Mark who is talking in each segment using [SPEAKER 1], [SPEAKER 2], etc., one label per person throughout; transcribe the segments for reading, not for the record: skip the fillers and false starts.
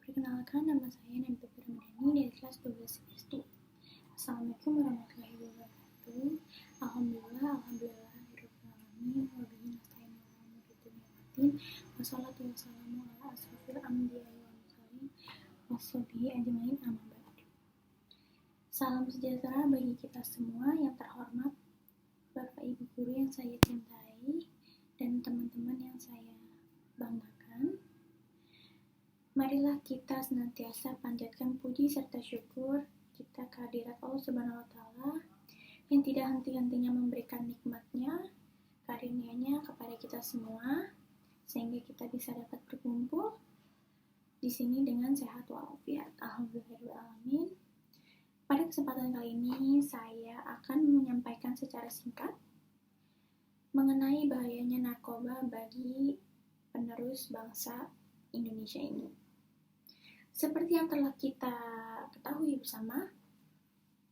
[SPEAKER 1] Perkenalkan, nama saya Nabila Ramadhani dari kelas 12 SD. Assalamualaikum warahmatullahi wabarakatuh. Alhamdulillahirobbilalamin. Wabihi nasta'in ala umuri dunya waddin. Wassalatu wassalamu ala asrofil anbiya'i wal mursalin washabihi ajmain, amma ba'du. Salam sejahtera bagi kita semua yang terhormat, Bapak Ibu guru yang saya cintai dan teman-teman yang saya banggakan. Marilah kita senantiasa panjatkan puji serta syukur kita kehadirat Allah Subhanahu wa Ta'ala yang tidak henti-hentinya memberikan nikmatnya, karunia-Nya kepada kita semua, sehingga kita bisa dapat berkumpul di sini dengan sehat walafiat. Alhamdulillahirobbilalamin. Pada kesempatan kali ini saya akan menyampaikan secara singkat mengenai bahayanya narkoba bagi penerus bangsa Indonesia ini. Seperti yang telah kita ketahui bersama,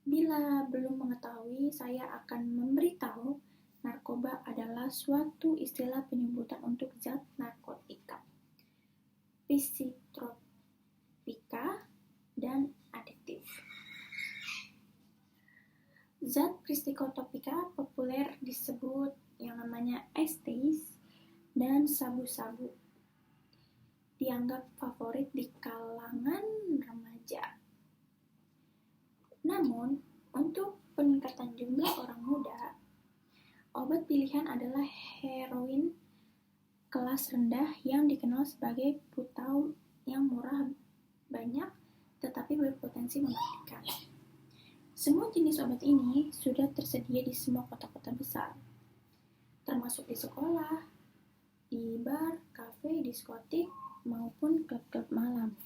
[SPEAKER 1] bila belum mengetahui, saya akan memberitahu narkoba adalah suatu istilah penyebutan untuk zat narkotika, psikotropika, dan adiktif. Zat psikotropika populer disebut yang namanya ecstasy dan sabu-sabu. Dianggap favorit di kalangan remaja. Namun, untuk peningkatan jumlah orang muda, obat pilihan adalah heroin kelas rendah yang dikenal sebagai putau yang murah, banyak, tetapi berpotensi mematikan. Semua jenis obat ini sudah tersedia di semua kota-kota besar, termasuk di sekolah, di bar, kafe, diskotik, maupun klub-klub malam.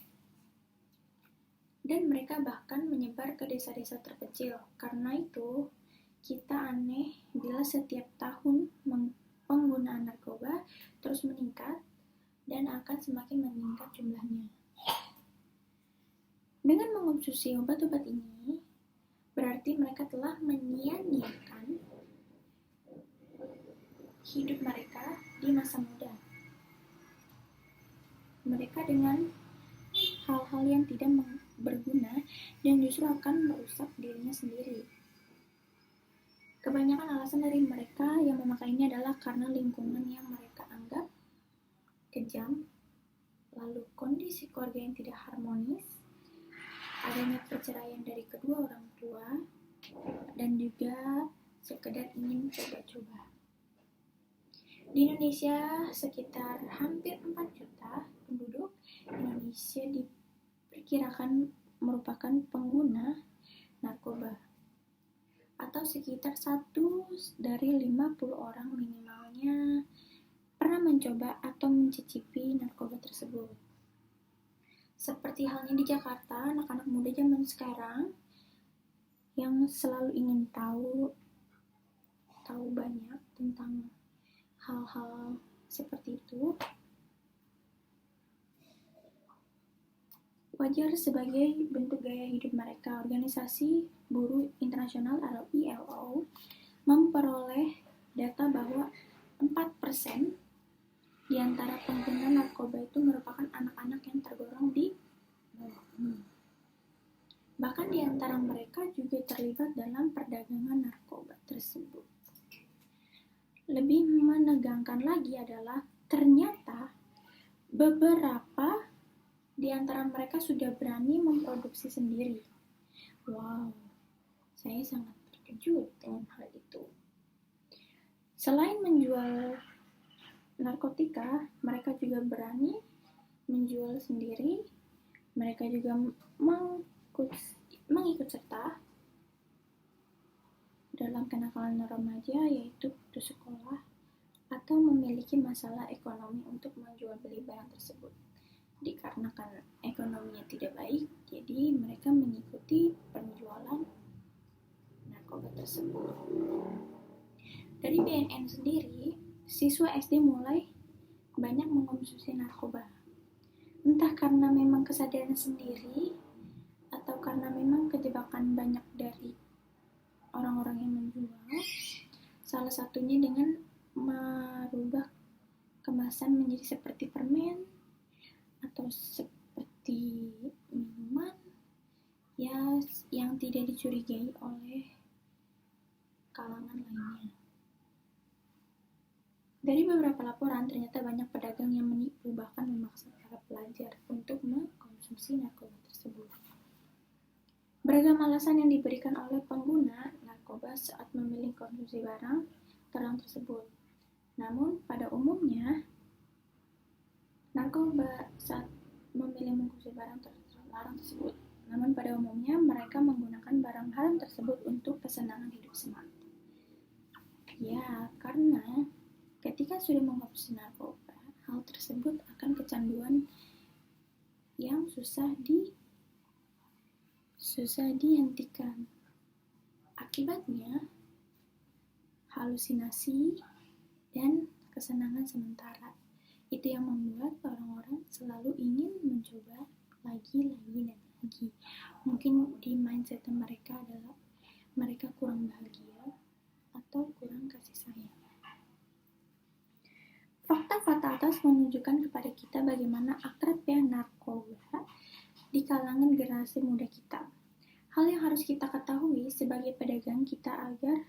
[SPEAKER 1] Dan mereka bahkan menyebar ke desa-desa terpencil. Karena itu, kita aneh bila setiap tahun penggunaan narkoba terus meningkat dan akan semakin meningkat jumlahnya. Dengan mengonsumsi obat-obat ini, berarti mereka telah menyia-nyiakan hidup mereka di masa muda. Mereka dengan hal-hal yang tidak berguna dan justru akan merusak dirinya sendiri. Kebanyakan alasan dari mereka yang memakainya adalah karena lingkungan yang mereka anggap kejam, lalu kondisi keluarga yang tidak harmonis, adanya perceraian dari kedua orang tua, dan juga sekedar ingin coba-coba. Di Indonesia, sekitar hampir 4 juta penduduk Indonesia diperkirakan merupakan pengguna narkoba, atau sekitar 1 dari 50 orang minimalnya pernah mencoba atau mencicipi narkoba tersebut. Seperti halnya di Jakarta, anak-anak muda zaman sekarang yang selalu ingin tahu banyak tentang hal-hal seperti itu, wajar sebagai bentuk gaya hidup mereka. Organisasi Buruh Internasional atau ILO memperoleh data bahwa 4% di antara pengguna narkoba itu merupakan anak-anak yang tergolong di bawah umur. Bahkan di antara mereka juga terlibat dalam perdagangan narkoba tersebut. Lebih menegangkan lagi adalah ternyata beberapa di antara mereka sudah berani memproduksi sendiri. Wow, saya sangat terkejut dengan hal itu. Selain menjual narkotika, mereka juga berani menjual sendiri. Mereka juga mengikut serta dalam kenakalan remaja, yaitu putus sekolah atau memiliki masalah ekonomi untuk menjual beli barang tersebut. Dikarenakan ekonominya tidak baik, jadi mereka mengikuti penjualan narkoba tersebut. Dari BNN sendiri, siswa SD mulai banyak mengonsumsi narkoba. Entah karena memang kesadaran sendiri atau karena memang kejebakan banyak dari orang-orang yang menjual. Salah satunya dengan merubah kemasan menjadi seperti permen atau seperti di minuman ya yang tidak dicurigai oleh kalangan lainnya. Dari beberapa laporan, ternyata banyak pedagang yang menipu bahkan memaksa para pelajar untuk mengkonsumsi narkoba tersebut. Beragam alasan yang diberikan oleh pengguna narkoba saat memilih konsumsi barang terlarang tersebut. Namun, pada umumnya, mereka menggunakan barang haram tersebut untuk kesenangan hidup semata. Ya, karena ketika sudah mengkonsumsi narkoba, hal tersebut akan kecanduan yang susah dihentikan. Akibatnya, halusinasi dan kesenangan sementara. Itu yang membuat orang-orang selalu ingin mencoba lagi dan lagi. Mungkin di mindset mereka adalah mereka kurang bahagia atau kurang kasih sayang. Fakta-fakta atas menunjukkan kepada kita bagaimana akrabnya narkoba di kalangan generasi muda kita. Hal yang harus kita ketahui sebagai pedagang kita agar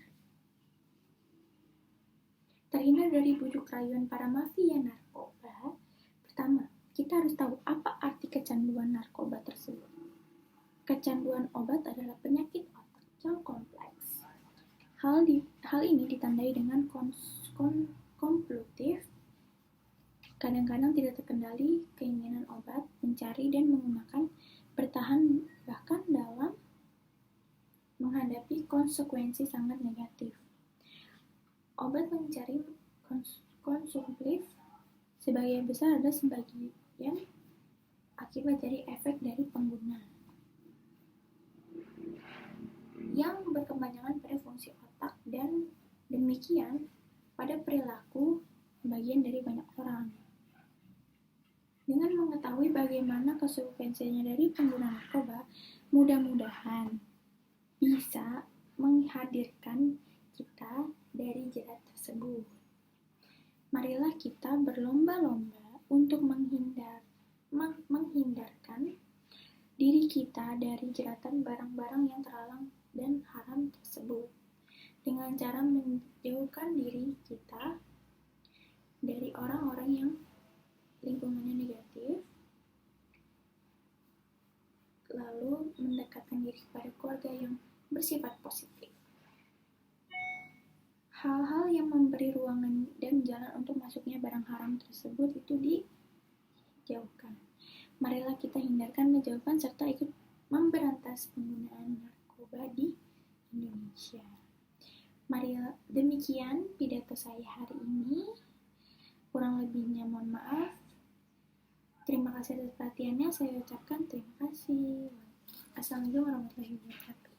[SPEAKER 1] terhindar dari bujuk rayuan para mafia narkoba. Pertama, kita harus tahu apa arti kecanduan narkoba tersebut. Kecanduan obat adalah penyakit otak yang kompleks. Hal ini ditandai dengan kompulsif, kadang-kadang tidak terkendali keinginan obat, mencari dan menggunakan, bertahan bahkan dalam menghadapi konsekuensi sangat negatif. Obat mencari konsumtif sebagian besar adalah sebagian akibat dari efek dari pengguna yang berkepanjangan pada fungsi otak dan demikian pada perilaku bagian dari banyak orang. Dengan mengetahui bagaimana konsekuensinya dari pengguna narkoba, mudah-mudahan bisa menghadirkan kita dari jerat tersebut. Marilah kita berlomba-lomba untuk menghindarkan diri kita dari jeratan barang-barang yang terlarang dan haram tersebut dengan cara menjauhkan diri kita dari orang-orang yang lingkungannya negatif, lalu mendekatkan diri kepada keluarga yang bersifat positif. Hal-hal yang memberi ruangan dan jalan untuk masuknya barang haram tersebut itu dijauhkan. Marilah kita hindarkan, menjauhkan, serta ikut memberantas penggunaan narkoba di Indonesia. Marilah, demikian pidato saya hari ini. Kurang lebihnya mohon maaf. Terima kasih atas perhatiannya. Saya ucapkan terima kasih. Assalamualaikum warahmatullahi wabarakatuh.